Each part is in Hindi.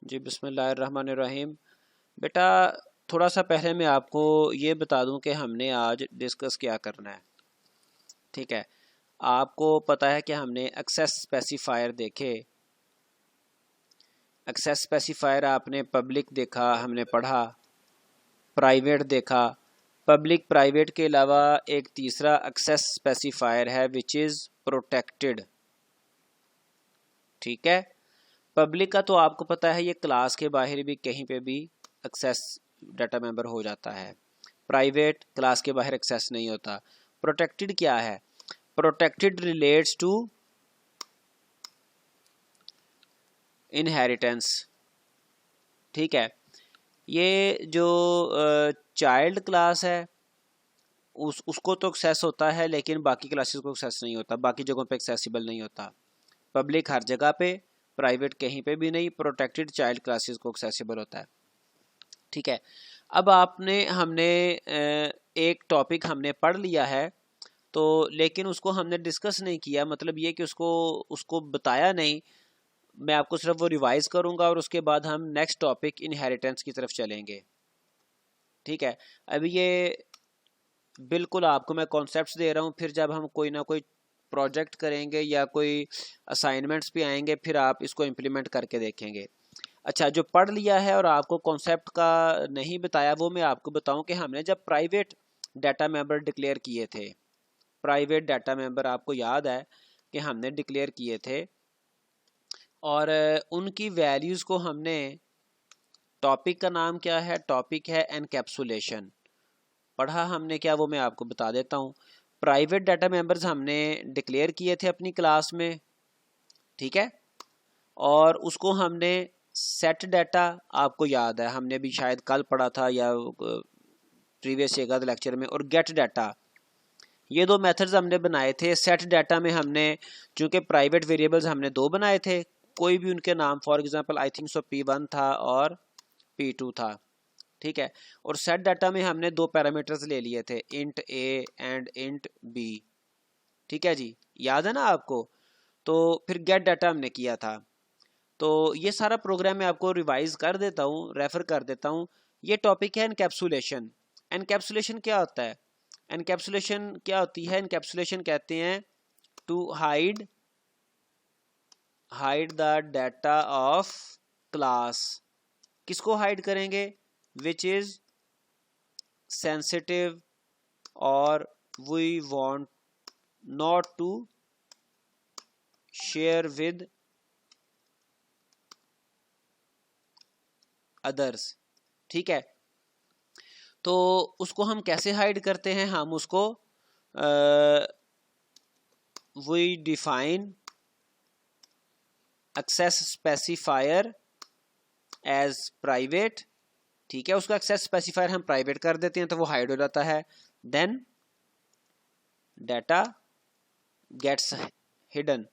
जी बिस्मिल्लाहिर्रहमानिर्रहीम। बेटा थोड़ा सा पहले मैं आपको ये बता दूं कि हमने आज डिस्कस क्या करना है। ठीक है, आपको पता है कि हमने एक्सेस स्पेसिफायर देखे। एक्सेस स्पेसिफायर आपने पब्लिक देखा, हमने पढ़ा, प्राइवेट देखा। पब्लिक प्राइवेट के अलावा एक तीसरा एक्सेस स्पेसिफायर है विच इज़ प्रोटेक्टेड। ठीक है, पब्लिक का तो आपको पता है ये क्लास के बाहर भी कहीं पे भी एक्सेस डाटा मेंबर हो जाता है। प्राइवेट क्लास के बाहर एक्सेस नहीं होता। प्रोटेक्टेड क्या है? Protected relates to inheritance. ठीक है, ये जो चाइल्ड क्लास है उसको तो एक्सेस होता है, लेकिन बाकी क्लासेस को एक्सेस नहीं होता, बाकी जगहों पे एक्सेसिबल नहीं होता। पब्लिक हर जगह पे, प्राइवेट कहीं पे भी नहीं। प्रोटेक्टेड चाइल्ड क्लासेस को एक्सेसिबल होता है। ठीक है, अब हमने एक टॉपिक हमने पढ़ लिया है तो, लेकिन उसको हमने डिस्कस नहीं किया। मतलब ये कि उसको बताया नहीं। मैं आपको सिर्फ वो रिवाइज करूंगा और उसके बाद हम नेक्स्ट टॉपिक इनहेरिटेंस की तरफ चलेंगे। ठीक है, अभी ये बिल्कुल आपको मैं कॉन्सेप्ट्स दे रहा हूँ, फिर जब हम कोई ना कोई प्रोजेक्ट करेंगे या कोई असाइनमेंट्स भी आएंगे फिर आप इसको इम्प्लीमेंट करके देखेंगे। अच्छा, जो पढ़ लिया है और आपको कॉन्सेप्ट का नहीं बताया वो मैं आपको बताऊं कि हमने जब प्राइवेट डाटा मेंबर डिक्लेयर किए थे, प्राइवेट डाटा मेंबर आपको याद है कि हमने डिक्लेयर किए थे और उनकी वैल्यूज़ को हमने, टॉपिक का नाम क्या है? टॉपिक है एनकैप्सुलेशन। पढ़ा हमने क्या वो मैं आपको बता देता हूँ। प्राइवेट डाटा मेंबर्स हमने डिक्लेयर किए थे अपनी क्लास में। ठीक है, और उसको हमने सेट डाटा, आपको याद है हमने भी शायद कल पढ़ा था या प्रीवियस एक आध लेक्चर में, और गेट डाटा, ये दो मेथड्स हमने बनाए थे। सेट डाटा में हमने चूंकि प्राइवेट वेरिएबल्स हमने दो बनाए थे, कोई भी उनके नाम, for example I think so P1 था और P2 था। ठीक है, और सेट डाटा में हमने दो पैरामीटर्स ले लिए थे, int a and int b. ठीक है जी, याद है ना आपको? तो फिर गेट डाटा हमने किया था। तो ये सारा प्रोग्राम मैं आपको रिवाइज कर देता हूँ, रेफर कर देता हूँ। ये टॉपिक है एनकैप्सुलेशन। एनकैप्सुलेशन क्या होता है? एनकैप्सुलेशन क्या होती है? एनकैप्सुलेशन कहते हैं to hide the data of class. किसको हाइड करेंगे? विच इज सेंसिटिव और we want not to share with others. ठीक है, तो उसको हम कैसे हाइड करते हैं? हम उसको we define access specifier as private. ठीक है, उसका एक्सेस स्पेसिफायर हम प्राइवेट कर देते हैं तो वो हाइड हो जाता है। Then data gets hidden.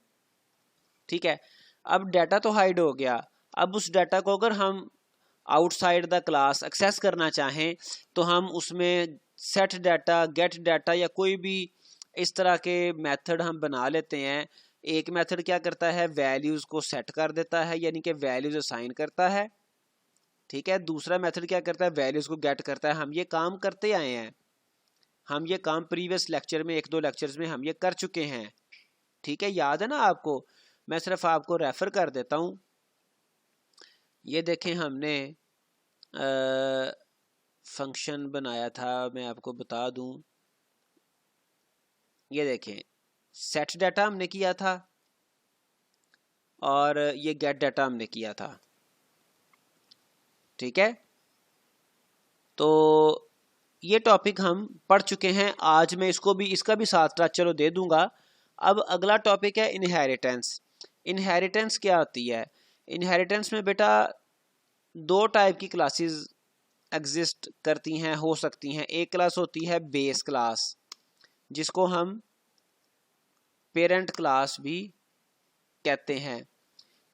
ठीक है, अब डाटा तो हाइड हो गया। अब उस डाटा को अगर हम आउटसाइड द क्लास एक्सेस करना चाहें तो हम उसमें सेट डाटा, गेट डाटा या कोई भी इस तरह के मेथड हम बना लेते हैं। एक मेथड क्या करता है? वैल्यूज को सेट कर देता है, यानी कि वैल्यूज असाइन करता है। ठीक है, दूसरा मेथड क्या करता है? वैल्यूज को गेट करता है। हम ये काम करते आए हैं, हम ये काम प्रीवियस लेक्चर में, एक दो लेक्चर्स में हम ये कर चुके हैं। ठीक है, याद है ना आपको? मैं सिर्फ आपको रेफर कर देता हूं। ये देखें, हमने फंक्शन बनाया था, मैं आपको बता दूं। ये देखें, सेट डाटा हमने किया था और ये गेट डाटा हमने किया था। ठीक है, तो ये टॉपिक हम पढ़ चुके हैं। आज मैं इसका भी साथ चलो दे दूंगा। अब अगला टॉपिक है इनहेरिटेंस। इनहेरिटेंस क्या होती है? इनहेरिटेंस में बेटा दो टाइप की क्लासेस एग्जिस्ट करती हैं, हो सकती हैं। एक क्लास होती है बेस क्लास, जिसको हम पेरेंट क्लास भी कहते हैं।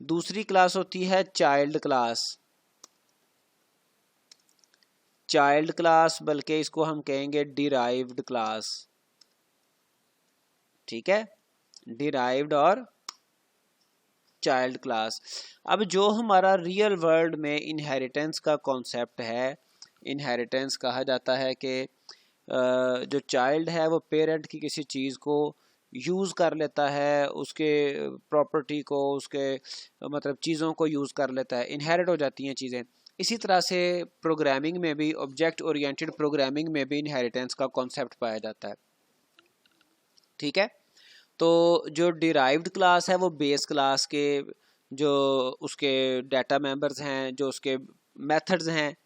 दूसरी क्लास होती है चाइल्ड क्लास। चाइल्ड क्लास, बल्कि इसको हम कहेंगे डिराइव्ड क्लास। ठीक है, डिराइव्ड और चाइल्ड क्लास। अब जो हमारा रियल वर्ल्ड में इनहेरिटेंस का कॉन्सेप्ट है, इनहेरिटेंस कहा जाता है कि जो चाइल्ड है वो पेरेंट की किसी चीज़ को यूज़ कर लेता है, उसके प्रॉपर्टी को, उसके मतलब चीज़ों को यूज़ कर लेता है, इनहेरिट हो जाती हैं चीज़ें। इसी तरह से प्रोग्रामिंग में भी, ऑब्जेक्ट ओरिएंटेड प्रोग्रामिंग में भी इनहेरिटेंस का कॉन्सेप्ट पाया जाता है। ठीक है, तो जो डिराइव्ड क्लास है वो बेस क्लास के जो उसके डाटा मेंबर्स हैं, जो उसके मेथड्स हैं,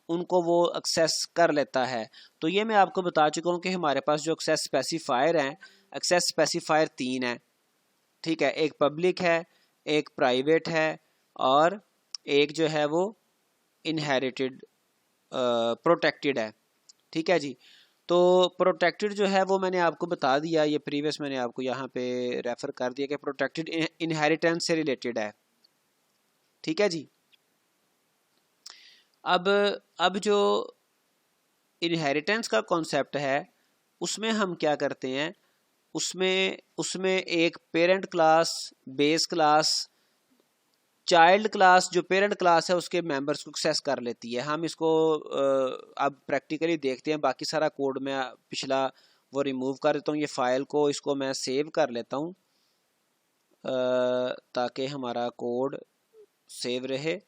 उनको वो एक्सेस कर लेता है। तो ये मैं आपको बता चुका हूँ कि हमारे पास जो एक्सेस स्पेसिफायर हैं, एक्सेस स्पेसिफायर 3 है। ठीक है, एक पब्लिक है, एक प्राइवेट है, और एक जो है वो इनहेरिटेड प्रोटेक्टेड है। ठीक है जी, तो प्रोटेक्टेड जो है वो मैंने आपको बता दिया, ये प्रीवियस मैंने आपको यहाँ पे रेफर कर दिया कि प्रोटेक्टेड इनहेरिटेंस से रिलेटेड है। ठीक है जी, अब जो इनहेरिटेंस का कॉन्सेप्ट है उसमें हम क्या करते हैं, उसमें उसमें एक parent class, base class, child class, जो पेरेंट क्लास है उसके मेंबर्स को एक्सेस कर लेती है। हम इसको अब प्रैक्टिकली देखते हैं। बाकी सारा कोड मैं पिछला वो रिमूव कर देता हूँ, ये फाइल को, इसको मैं सेव कर लेता हूँ ताकि हमारा कोड सेव रहे।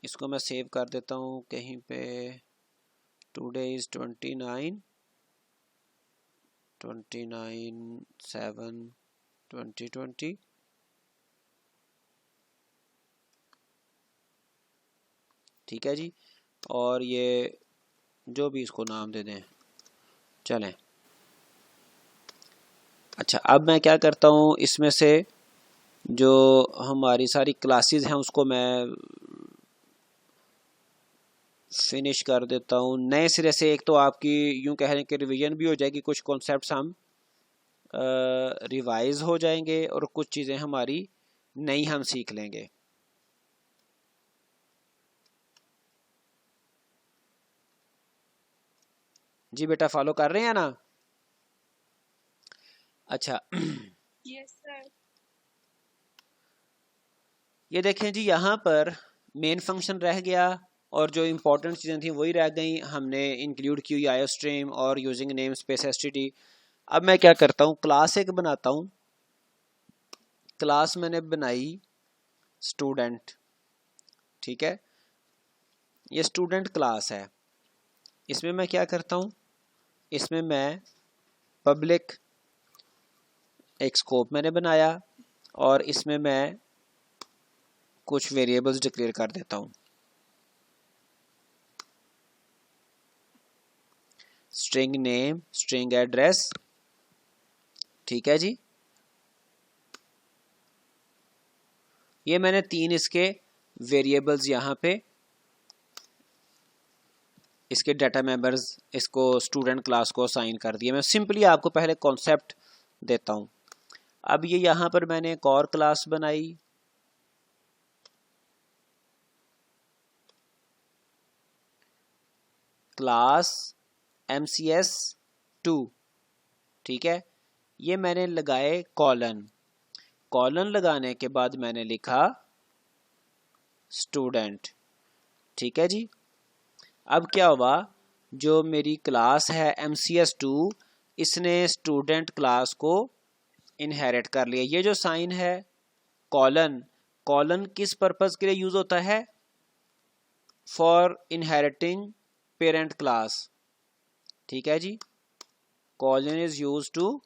इसको मैं सेव कर देता हूँ कहीं पे। Today is 29/7/2020। ठीक है जी, और ये जो भी इसको नाम दे दें चलें। अच्छा, अब मैं क्या करता हूँ, इसमें से जो हमारी सारी क्लासेस हैं उसको मैं फिनिश कर देता हूँ नए सिरे से। एक तो आपकी यूँ कह रहे हैं कि रिवीजन भी हो जाएगी, कुछ कॉन्सेप्ट्स हम रिवाइज हो जाएंगे और कुछ चीज़ें हमारी नई हम सीख लेंगे। जी बेटा, फॉलो कर रहे हैं ना? अच्छा यस सर। ये देखें जी, यहाँ पर मेन फंक्शन रह गया और जो इम्पोर्टेंट चीज़ें थी वही रह गई। हमने इंक्लूड की हुई आईओस्ट्रीम और यूजिंग नेम स्पेस एसटीडी। अब मैं क्या करता हूँ, क्लास एक बनाता हूँ। क्लास मैंने बनाई स्टूडेंट। ठीक है, ये स्टूडेंट क्लास है। इसमें मैं क्या करता हूँ, इसमें मैं पब्लिक एक स्कोप मैंने बनाया और इसमें मैं कुछ वेरिएबल्स डिक्लेयर कर देता हूँ। String name, string address. ठीक है जी, ये मैंने 3 इसके वेरिएबल्स यहाँ पे, इसके डाटा मेंबर्स इसको स्टूडेंट क्लास को असाइन कर दिए। मैं सिंपली आपको पहले कॉन्सेप्ट देता हूँ। अब ये यहाँ पर मैंने एक और क्लास बनाई, क्लास MCS2। ठीक है, ये मैंने लगाए कॉलन। कॉलन लगाने के बाद मैंने लिखा स्टूडेंट। ठीक है जी, अब क्या हुआ, जो मेरी क्लास है MCS2, इसने स्टूडेंट क्लास को इनहेरिट कर लिया। ये जो साइन है कॉलन, कॉलन किस पर्पस के लिए यूज होता है? For inheriting parent class. ठीक है जी, colon is use to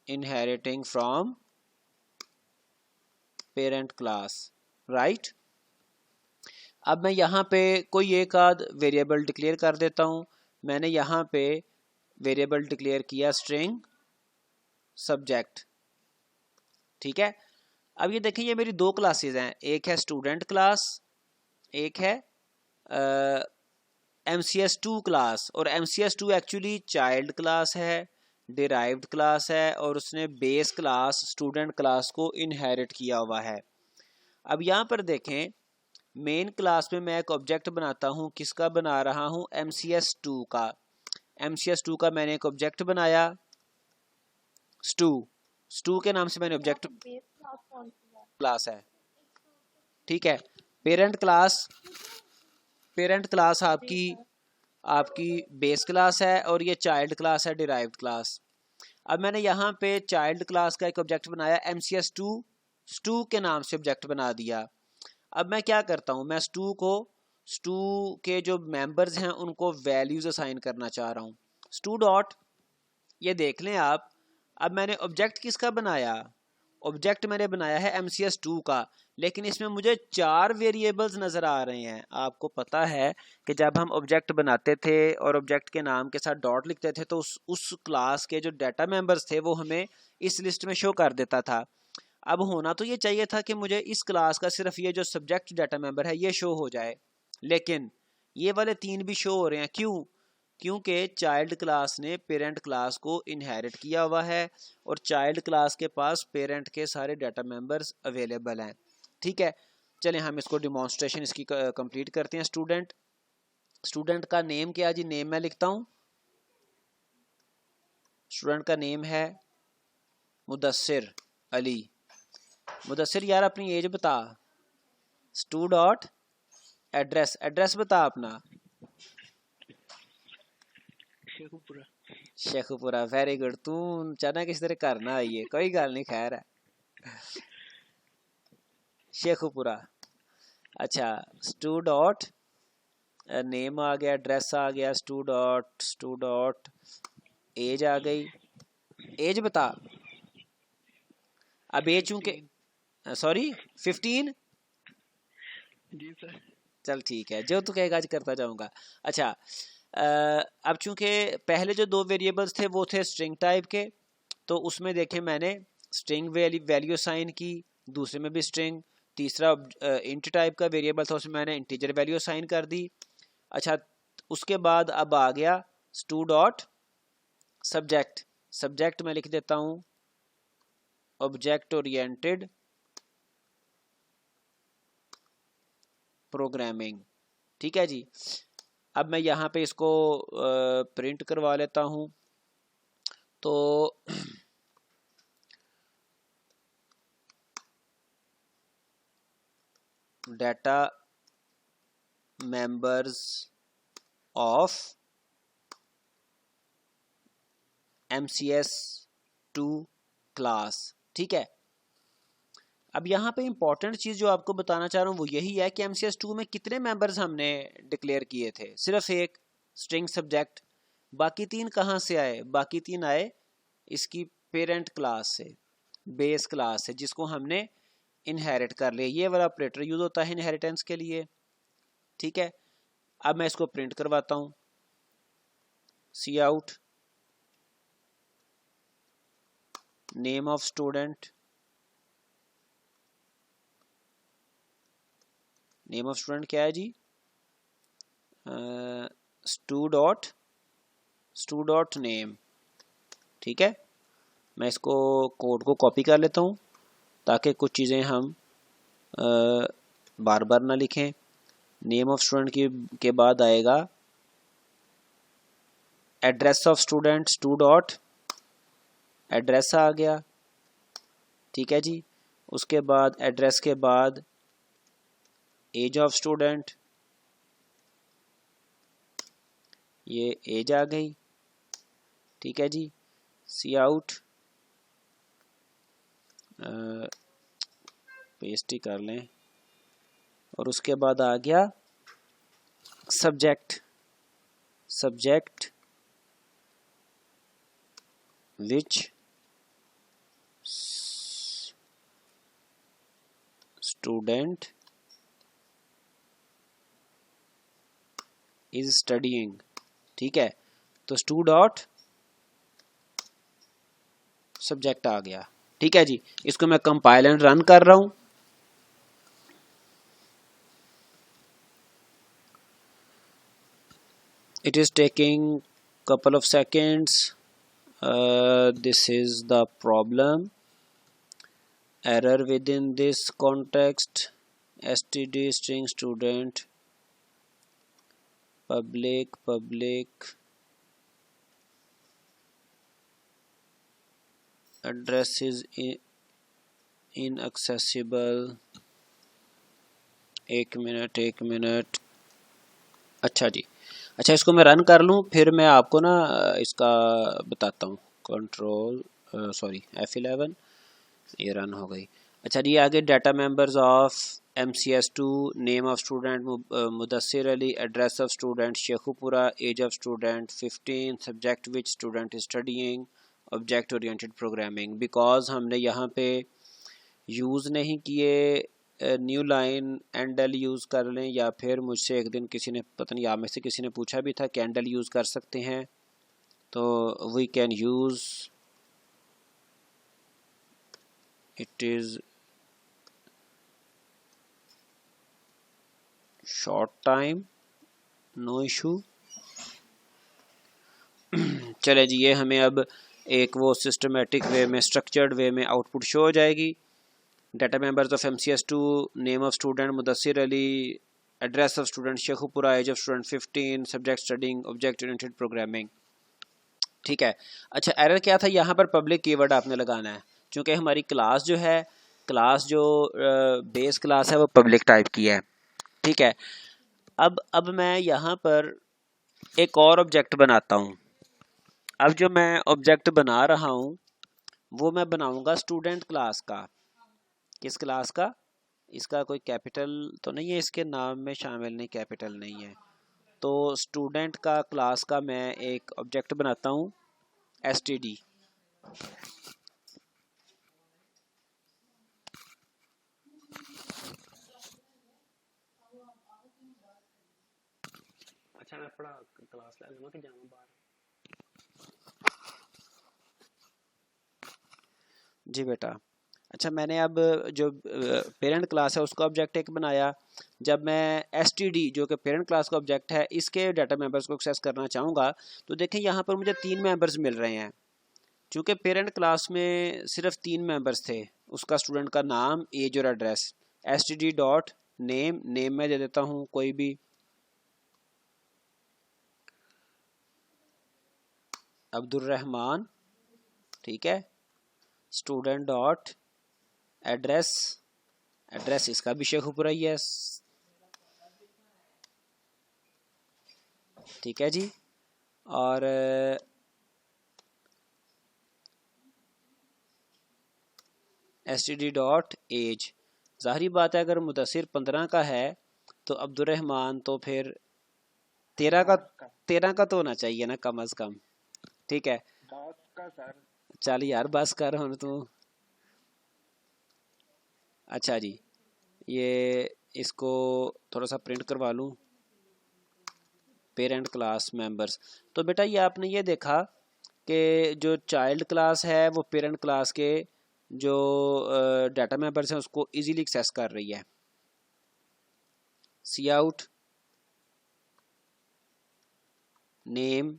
inheriting from parent class, right. अब मैं यहाँ पे कोई एक आध वेरिएबल डिक्लेयर कर देता हूँ। मैंने यहाँ पे वेरिएबल डिक्लेयर किया स्ट्रिंग सब्जेक्ट। ठीक है, अब ये देखें, ये मेरी दो क्लासेस हैं, एक है स्टूडेंट क्लास, एक है MCS2 क्लास। और MCS2 एक्चुअली चाइल्ड क्लास है, डिराइव्ड क्लास है, और उसने बेस क्लास स्टूडेंट क्लास को इनहेरिट किया हुआ है। अब यहाँ पर देखें, मेन क्लास में मैं एक ऑब्जेक्ट बनाता हूँ, किसका बना रहा हूँ? MCS2 का। MCS2 का मैंने एक ऑब्जेक्ट बनाया, स्टू, स्टू के नाम से मैंने ऑब्जेक्ट क्लास है, ठीक है। पेरेंट क्लास, पेरेंट क्लास आपकी आपकी बेस क्लास है और ये चाइल्ड क्लास है डिराइव्ड क्लास। अब मैंने यहाँ पे चाइल्ड क्लास का एक ऑब्जेक्ट बनाया MCS2, स्टू के नाम से ऑब्जेक्ट बना दिया। अब मैं क्या करता हूँ, मैं स्टू के जो मेंबर्स हैं उनको वैल्यूज असाइन करना चाह रहा हूँ। स्टू डॉट, ये देख लें आप, अब मैंने ऑब्जेक्ट किसका बनाया, ऑब्जेक्ट मैंने बनाया है MCS2 का, लेकिन इसमें मुझे 4 वेरिएबल्स नज़र आ रहे हैं। आपको पता है कि जब हम ऑब्जेक्ट बनाते थे और ऑब्जेक्ट के नाम के साथ डॉट लिखते थे तो उस क्लास के जो डाटा मेंबर्स थे वो हमें इस लिस्ट में शो कर देता था। अब होना तो ये चाहिए था कि मुझे इस क्लास का सिर्फ ये जो सब्जेक्ट डाटा मेंबर है ये शो हो जाए, लेकिन ये वाले 3 भी शो हो रहे हैं। क्यों? क्योंकि चाइल्ड क्लास ने पेरेंट क्लास को इनहेरिट किया हुआ है और चाइल्ड क्लास के पास पेरेंट के सारे डाटा मेंबर्स अवेलेबल हैं, ठीक है। चलें हम इसको डिमॉन्स्ट्रेशन इसकी कंप्लीट करते हैं। स्टूडेंट, स्टूडेंट का नेम क्या जी, नेम मैं लिखता हूँ, स्टूडेंट का नेम है मुदस्सिर अली। मुदस्सिर यार अपनी एज बता। स्टू डॉट एड्रेस, एड्रेस बता अपना। शेखुपुरा। Sheikhupura, very good. तू चाहना किस तरह करना आई है, कोई गल नहीं, खैर है। शेखुपुरा, अच्छा। स्टू डॉट नेम आ गया, एड्रेस आ गया, स्टू डॉट एज आ गई, एज बता। अब एज चूंकि सॉरी 15, जी सर। चल ठीक है, जो तू कहेगा आज करता जाऊंगा। अच्छा, अब चूंकि पहले जो 2 वेरिएबल्स थे वो थे स्ट्रिंग टाइप के, तो उसमें देखें मैंने स्ट्रिंग वैल्यू साइन की, दूसरे में भी स्ट्रिंग, तीसरा इंट टाइप का वेरिएबल था उसमें मैंने इंटीजर वैल्यू साइन कर दी। अच्छा, उसके बाद अब आ गया स्टू डॉट सब्जेक्ट, सब्जेक्ट में लिख देता हूँ ऑब्जेक्ट ओरिएंटेड प्रोग्रामिंग, ठीक है जी। अब मैं यहाँ पे इसको प्रिंट करवा लेता हूँ, तो data members of MCS2 class, ठीक है। अब यहाँ पे इंपॉर्टेंट चीज़ जो आपको बताना चाह रहा हूँ वो यही है कि MCS2 में कितने मेंबर्स हमने डिक्लेयर किए थे, सिर्फ एक स्ट्रिंग सब्जेक्ट। बाकी 3 कहाँ से आए, बाकी 3 आए इसकी पेरेंट क्लास से, बेस क्लास से, जिसको हमने इनहेरिट कर लिया। ये वाला ऑपरेटर यूज होता है इनहेरिटेंस के लिए, ठीक है। अब मैं इसको प्रिंट करवाता हूँ, C out name of student, name of student क्या है जी, स्टू डॉट नेम, ठीक है। मैं इसको कोड को कॉपी कर लेता हूँ ताकि कुछ चीज़ें हम बार बार ना लिखें। नेम ऑफ स्टूडेंट के बाद आएगा address of student, stu dot address आ गया, ठीक है जी। उसके बाद एड्रेस के बाद एज ऑफ स्टूडेंट, ये एज आ गई, ठीक है जी। सी आउट पेस्ट ही कर लें, और उसके बाद आ गया subject, subject which student is studying, ठीक है। तो स्टू डॉट सब्जेक्ट आ गया, ठीक है जी। इसको मैं कंपाइल एंड रन कर रहा हूं। It is taking couple of seconds. This is the problem. Error within this context. std string student public address is inaccessible. एक मिनट। अच्छा जी, अच्छा इसको मैं रन कर लूँ फिर मैं आपको ना इसका बताता हूँ। कंट्रोल सॉरी F11, ये रन हो गई। अच्छा जी, आगे data members of MCS2, name of student Mudassir Ali, address of student Sheikhupura, age of student 15, subject which student is studying, object oriented programming. Because हमने यहाँ पे यूज़ नहीं किए न्यू लाइन एंडल यूज़ कर लें, या फिर मुझसे एक दिन किसी ने, पता नहीं आप में से किसी ने पूछा भी था कि एंडल यूज़ कर सकते हैं, तो we can use it is short time, no issue. चले जी, ये हमें अब एक वो सिस्टमेटिक वे में, स्ट्रक्चर्ड वे में आउटपुट शो हो जाएगी। Data members of MCS2, name of student Mudassir Ali, address of student Sheikhupura, age of student 15, subject studying, object oriented programming. ठीक है। अच्छा, एरर क्या था यहाँ पर? पब्लिक कीवर्ड आपने लगाना है, क्योंकि हमारी क्लास जो है, क्लास जो बेस क्लास है वो पब्लिक टाइप की है। ठीक है। अब मैं यहाँ पर एक और ऑब्जेक्ट बनाता हूँ। अब जो मैं ऑब्जेक्ट बना रहा हूँ वो मैं बनाऊंगा स्टूडेंट क्लास का। किस क्लास का? इसका कोई कैपिटल तो नहीं है, इसके नाम में शामिल नहीं, कैपिटल नहीं है, तो स्टूडेंट का क्लास का मैं एक ऑब्जेक्ट बनाता हूँ std। अच्छा मैं पढ़ा क्लास ले लूँगा कि जाऊँ बाहर। जी बेटा। अच्छा, मैंने अब जो पेरेंट क्लास है उसका ऑब्जेक्ट एक बनाया। जब मैं std जो कि पेरेंट क्लास का ऑब्जेक्ट है, इसके डाटा मेंबर्स को एक्सेस करना चाहूँगा, तो देखें यहाँ पर मुझे 3 मेंबर्स मिल रहे हैं। चूँकि पेरेंट क्लास में सिर्फ 3 मेंबर्स थे, उसका स्टूडेंट का नाम, एज और address. std dot name, name में दे देता हूँ कोई भी, अब्दुल रहमान। ठीक है। स्टूडेंट डॉट एड्रेस, एड्रेस इसका भी शेखुपुरा ही है। ठीक है जी। और std डॉट एज, ज़ाहिर बात है अगर मुदस्सिर 15 का है तो अब्दुल रहमान तो फिर 13 का तो होना चाहिए ना कम अज कम। ठीक है। 10 का सर। चल यार बस कर हम तू। अच्छा जी, ये इसको थोड़ा सा प्रिंट करवा लूँ, पेरेंट क्लास मेंबर्स। तो बेटा ये आपने ये देखा कि जो चाइल्ड क्लास है वो पेरेंट क्लास के जो डाटा मेंबर्स हैं उसको इजीली एक्सेस कर रही है। सी आउट नेम,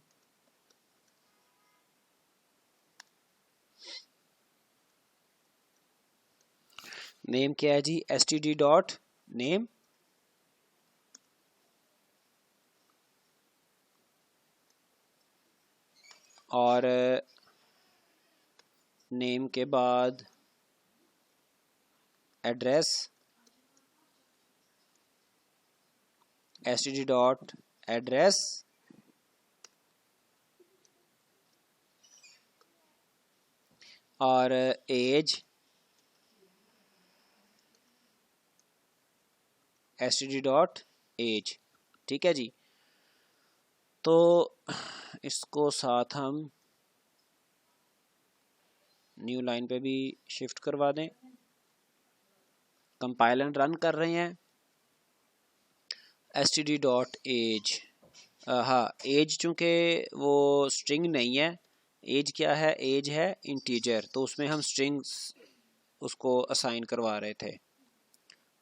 नेम क्या है जी? std डॉट नेम, और नेम के बाद एड्रेस, std डॉट एड्रेस, और एज std डॉट एज। ठीक है जी। तो इसको साथ हम न्यू लाइन पे भी शिफ्ट करवा दें। कंपाइल एंड रन कर रहे हैं। std डॉट एज, हाँ एज चूँकि वो स्ट्रिंग नहीं है, एज क्या है? एज है इंटीजर, तो उसमें हम स्ट्रिंग्स उसको असाइन करवा रहे थे।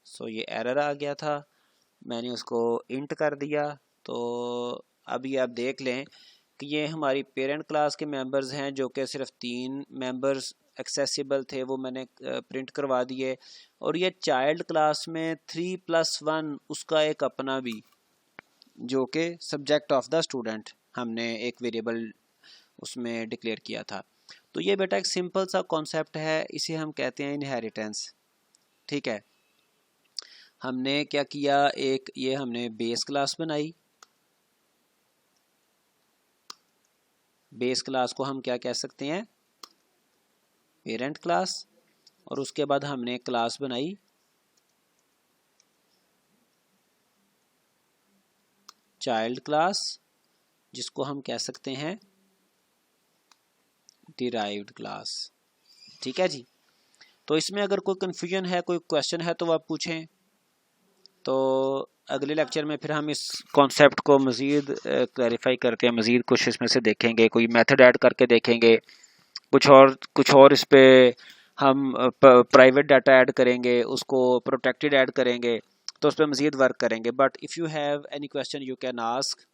सो ये एरर आ गया था, मैंने उसको इंट कर दिया। तो अभी आप देख लें कि ये हमारी पेरेंट क्लास के मेंबर्स हैं, जो कि सिर्फ 3 मेंबर्स एक्सेसिबल थे, वो मैंने प्रिंट करवा दिए। और ये चाइल्ड क्लास में 3+1 उसका एक अपना भी, जो कि सब्जेक्ट ऑफ द स्टूडेंट, हमने एक वेरिएबल उसमें डिक्लेयर किया था। तो ये बेटा एक सिंपल सा कॉन्सेप्ट है, इसे हम कहते हैं इनहेरिटेंस। ठीक है, हमने क्या किया, एक ये हमने बेस क्लास बनाई। बेस क्लास को हम क्या कह सकते हैं, पेरेंट क्लास। और उसके बाद हमने क्लास बनाई चाइल्ड क्लास, जिसको हम कह सकते हैं डिराइव्ड क्लास। ठीक है जी। तो इसमें अगर कोई कन्फ्यूजन है, कोई क्वेश्चन है तो आप पूछें। तो अगले लेक्चर में फिर हम इस कॉन्सेप्ट को मज़ीद क्लैरिफाई करके मज़ीद कुछ इसमें से देखेंगे, कोई मेथड ऐड करके देखेंगे, कुछ और इस पे हम प्राइवेट डाटा ऐड करेंगे, उसको प्रोटेक्टेड ऐड करेंगे, तो उस पर मज़ीद वर्क करेंगे। But if you have any question you can ask.